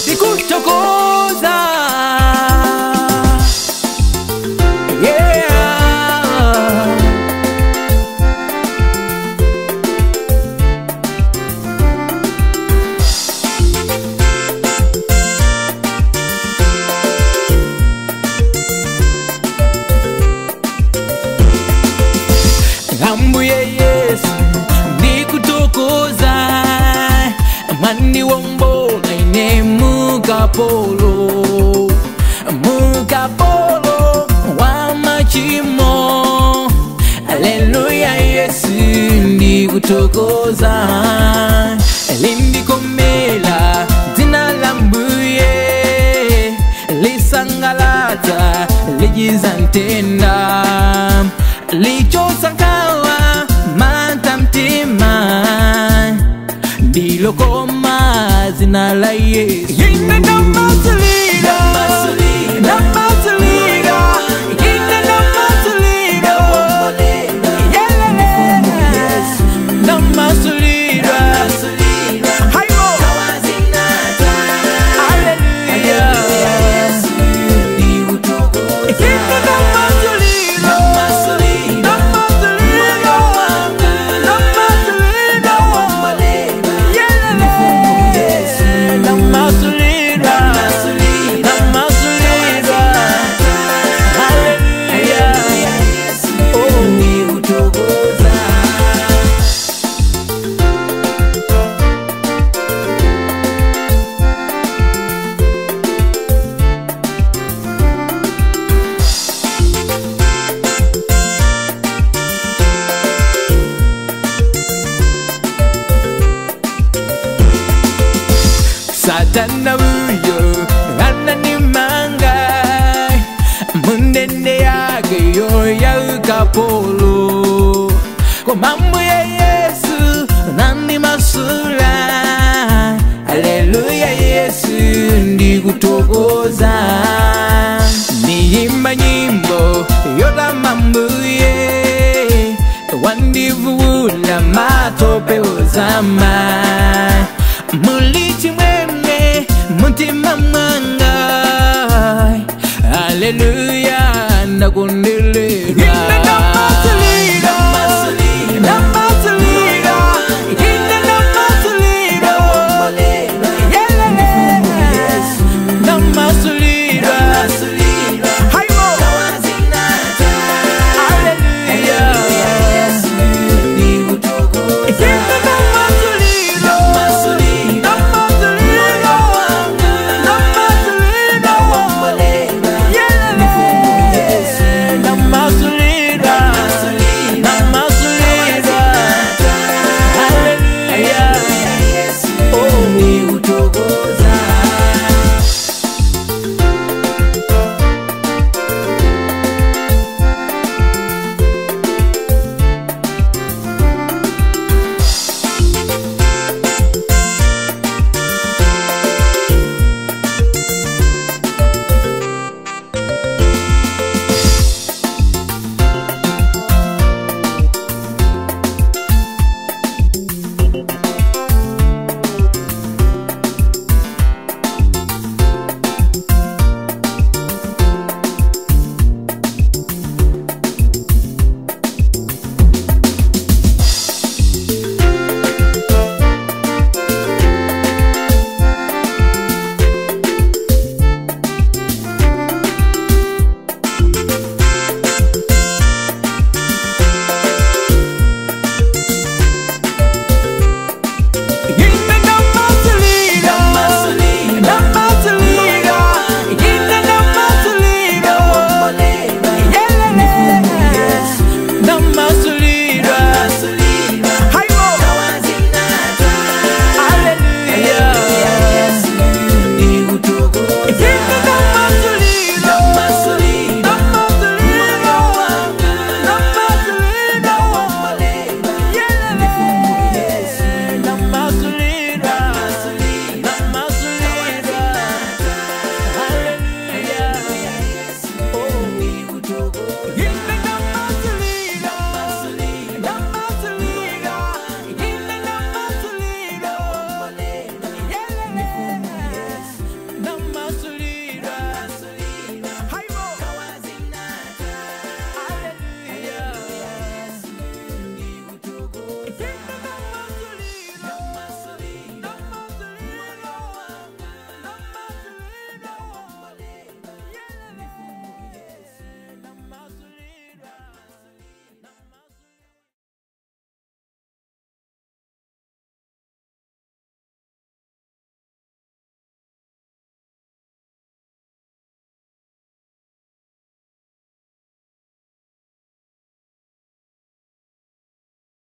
Ndikutokoza Ambuye Yesu ndikutokoza mani wombola ine mukapolo wa machimo. Haleluya Yesu ndikutokoza lindikomela dzina la Mbuye lisangalatsa lijizantenda lichosankawa matamtima ndilokoma dzina la Yesu. Ine namasulira ine namasulira namasulira hayo haleluya Satana uyo ananimanga munene yake yo ya ukapolo kwa mambo ya Yesu nani masula. Haleluya Yesu ndikutokoza niimba nyimbo yola mambuye wandivula matope uzama mulichi mwene mutima mwanga. Haleluya nakundi